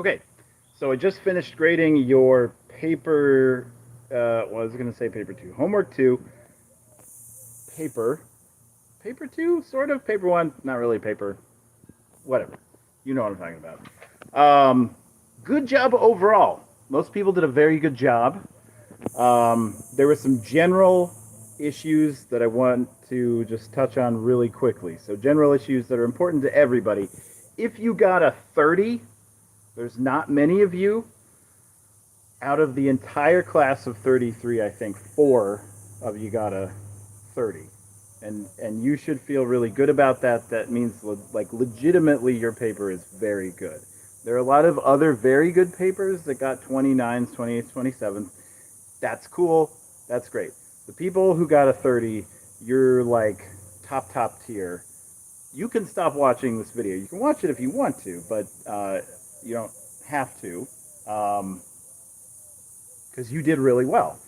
Okay, so I just finished grading your paper. Well, I was going to say paper two, homework two, paper, paper two, sort of paper one, not really paper, whatever. You know what I'm talking about. Good job overall. Most people did a very good job. There were some general issues that I want to just touch on really quickly. So, general issues that are important to everybody. If you got a 30, there's not many of you. Out of the entire class of 33, I think four of you got a 30. And you should feel really good about that. That means like legitimately your paper is very good. There are a lot of other very good papers that got 29s, 28s, 27s. That's cool. That's great. The people who got a 30, you're like top tier. You can stop watching this video. You can watch it if you want to, but you don't have to. Um, because you did really well.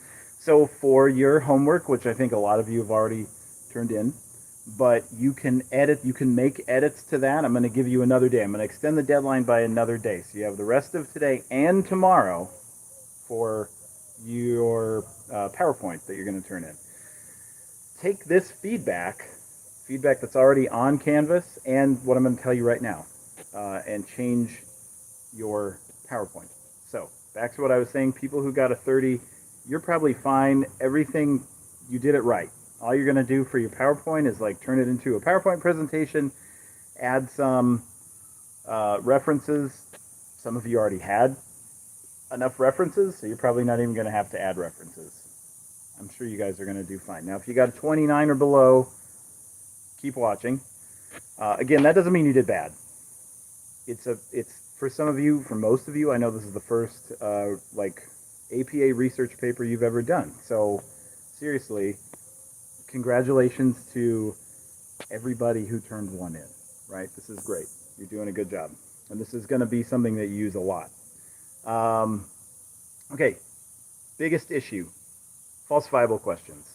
So for your homework, which I think a lot of you have already turned in, but you can edit, you can make edits to that. I'm going to give you another day. I'm going to extend the deadline by another day. So you have the rest of today and tomorrow for your PowerPoint that you're going to turn in. Take this feedback that's already on Canvas, and what I'm going to tell you right now, and change your PowerPoint. So back to what I was saying, people who got a 30, you're probably fine. Everything, you did it right. All you're going to do for your PowerPoint is like turn it into a PowerPoint presentation, add some references. Some of you already had enough references, so you're probably not even going to have to add references. I'm sure you guys are going to do fine. Now, if you got a 29 or below, keep watching. Again, that doesn't mean you did bad. It's for some of you, for most of you, I know this is the first like APA research paper you've ever done. So seriously, congratulations to everybody who turned one in. Right, this is great. You're doing a good job, and this is going to be something that you use a lot. Okay, biggest issue: falsifiable questions.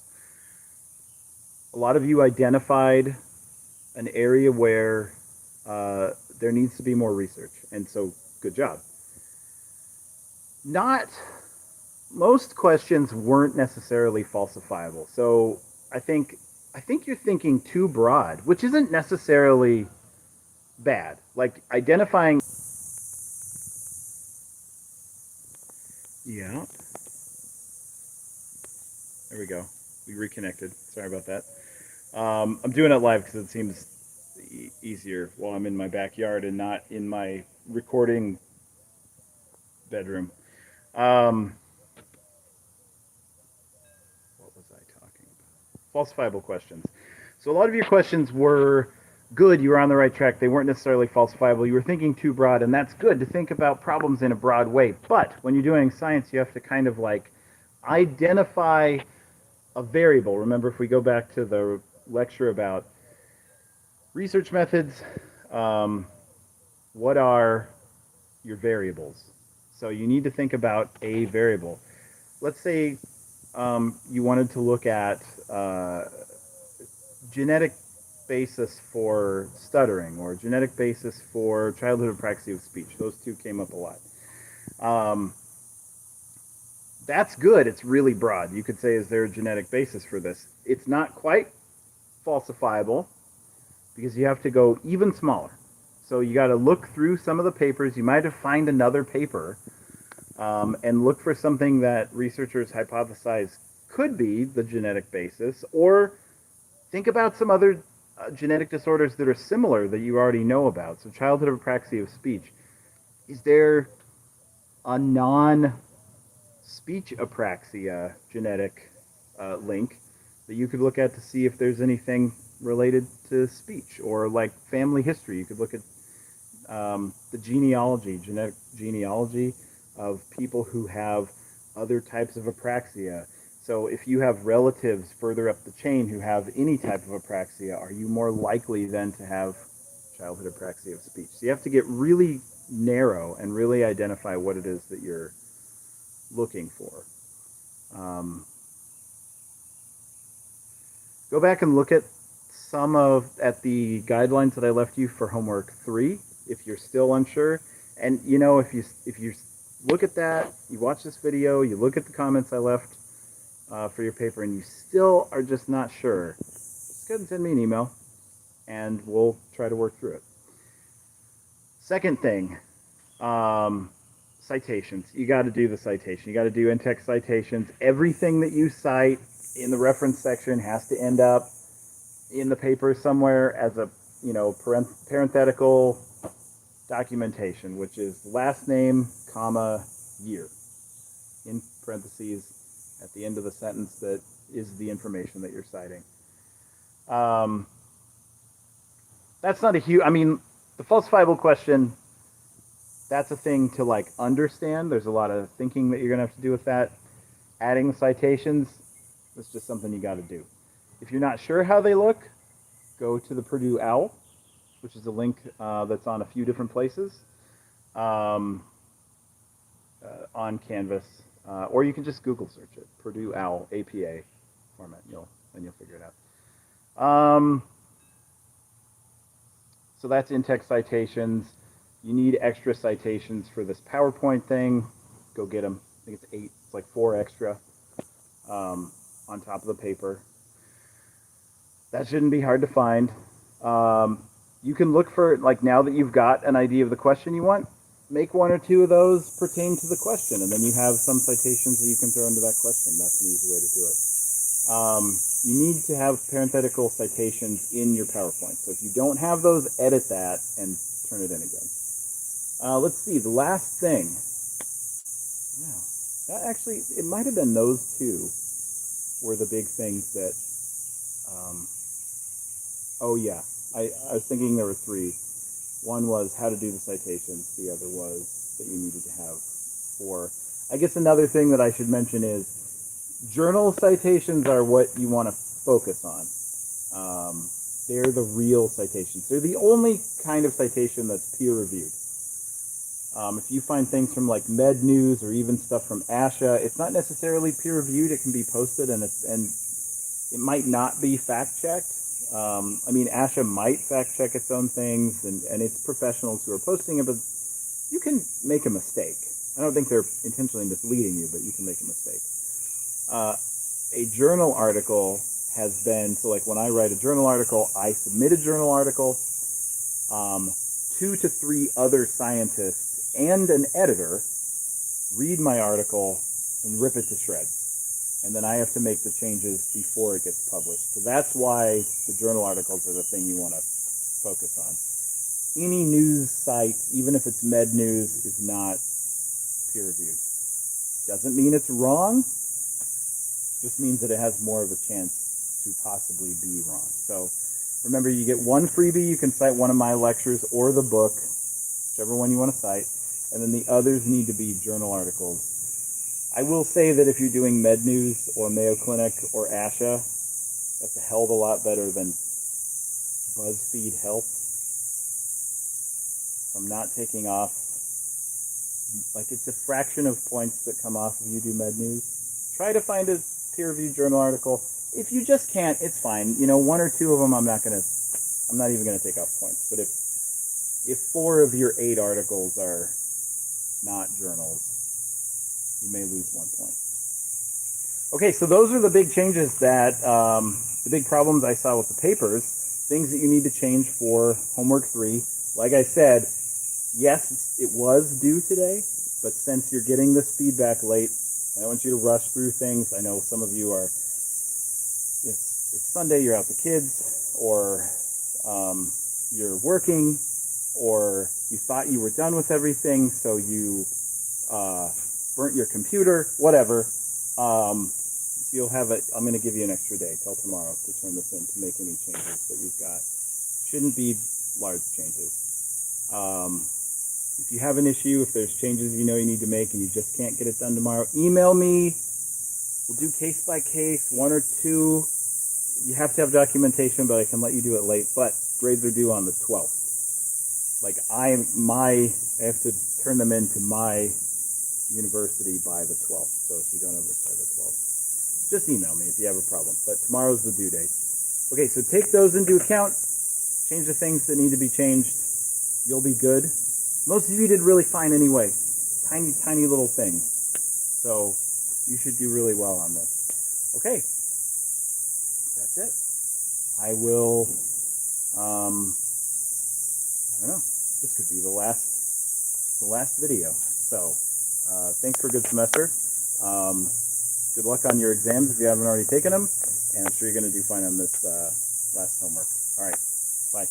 A lot of you identified an area where there needs to be more research, and so good job. Not most questions weren't necessarily falsifiable, so I think you're thinking too broad, which isn't necessarily bad. Like identifying. Yeah, there we go. We reconnected. Sorry about that. I'm doing it live because it seems easier while I'm in my backyard and not in my recording bedroom. Um, what was I talking about? Falsifiable questions. So a lot of your questions were good. You were on the right track. They weren't necessarily falsifiable. You were thinking too broad, and that's good to think about problems in a broad way. But when you're doing science, you have to kind of like identify a variable. Remember, if we go back to the lecture about research methods, um, what are your variables? So you need to think about a variable. Let's say you wanted to look at genetic basis for stuttering or genetic basis for childhood apraxia of speech. Those two came up a lot. Um, that's good. It's really broad. You could say, is there a genetic basis for this? It's not quite falsifiable because you have to go even smaller. So you got to look through some of the papers. You might have find another paper and look for something that researchers hypothesize could be the genetic basis, or think about some other genetic disorders that are similar that you already know about. So childhood apraxia of speech. Is there a non-speech apraxia genetic link that you could look at to see if there's anything related to speech, or like family history? You could look at the genetic genealogy of people who have other types of apraxia. So if you have relatives further up the chain who have any type of apraxia, are you more likely then to have childhood apraxia of speech? So you have to get really narrow and really identify what it is that you're looking for. Go back and look at the guidelines that I left you for homework 3 if you're still unsure. And if you look at that, you watch this video, you look at the comments I left for your paper, and you still are just not sure, just go ahead and send me an email, and we'll try to work through it. Second thing, citations. You got to do the citation. You got to do in-text citations. Everything that you cite in the reference section has to end up in the paper somewhere as a parenthetical documentation, which is last name, comma, year, in parentheses at the end of the sentence that is the information that you're citing. That's not a huge, the falsifiable question, that's a thing to understand. There's a lot of thinking that you're going to have to do with that. Adding the citations, that's just something you got to do. If you're not sure how they look, go to the Purdue OWL, which is a link that's on a few different places on Canvas, or you can just Google search it, Purdue OWL APA format, and you'll figure it out. So that's in-text citations. You need extra citations for this PowerPoint thing. Go get them. I think it's 8. It's like 4 extra on top of the paper. That shouldn't be hard to find. You can look for, now that you've got an idea of the question you want, make 1 or 2 of those pertain to the question, and then you have some citations that you can throw into that question. That's an easy way to do it. You need to have parenthetical citations in your PowerPoint. So if you don't have those, edit that and turn it in again. Let's see, the last thing. Yeah, that actually, it might have been those 2 were the big things that, oh yeah, I was thinking there were 3. One was how to do the citations. The other was that you needed to have 4. I guess another thing that I should mention is journal citations are what you want to focus on. They're the real citations. They're the only kind of citation that's peer-reviewed. If you find things from Med News or even stuff from ASHA, it's not necessarily peer-reviewed. It can be posted, and it might not be fact-checked. ASHA might fact-check its own things, and it's professionals who are posting it, but you can make a mistake. I don't think they're intentionally misleading you, but you can make a mistake. A journal article has been, when I write a journal article, I submit a journal article, 2 to 3 other scientists and an editor read my article and rip it to shreds. And then I have to make the changes before it gets published. So that's why the journal articles are the thing you want to focus on. Any news site, even if it's Med News, is not peer-reviewed. Doesn't mean it's wrong. Just means that it has more of a chance to possibly be wrong. So remember, you get 1 freebie. You can cite one of my lectures or the book, whichever one you want to cite. And then the others need to be journal articles. I will say that if you're doing Med News or Mayo Clinic or ASHA, that's a hell of a lot better than BuzzFeed Health. So I'm not taking off, it's a fraction of points that come off if you do Med News. Try to find a peer-reviewed journal article. If you just can't, it's fine. 1 or 2 of them, I'm not even gonna take off points. But if 4 of your 8 articles are not journals, you may lose 1 point. Okay, so those are the big changes that, the big problems I saw with the papers, things that you need to change for homework 3. Like I said, yes, it was due today, but since you're getting this feedback late, I don't want you to rush through things. I know some of you are, it's Sunday, you're out with the kids, or you're working, or you thought you were done with everything, so you burnt your computer, whatever. So you'll have I'm going to give you an extra day till tomorrow to turn this in to make any changes that you've got. Shouldn't be large changes. If you have an issue, if there's changes you need to make and you just can't get it done tomorrow, email me. We'll do case by case, 1 or 2. You have to have documentation, but I can let you do it late. But grades are due on the 12th. I have to turn them into my university by the 12th. So if you don't have it by the 12th, just email me if you have a problem. But tomorrow's the due date. Okay, so take those into account. Change the things that need to be changed. You'll be good. Most of you did really fine anyway. Tiny, tiny little things. So you should do really well on this. Okay, that's it. I will, I don't know, this could be the last video. So thanks for a good semester. Good luck on your exams if you haven't already taken them, and I'm sure you're going to do fine on this last homework. All right, bye.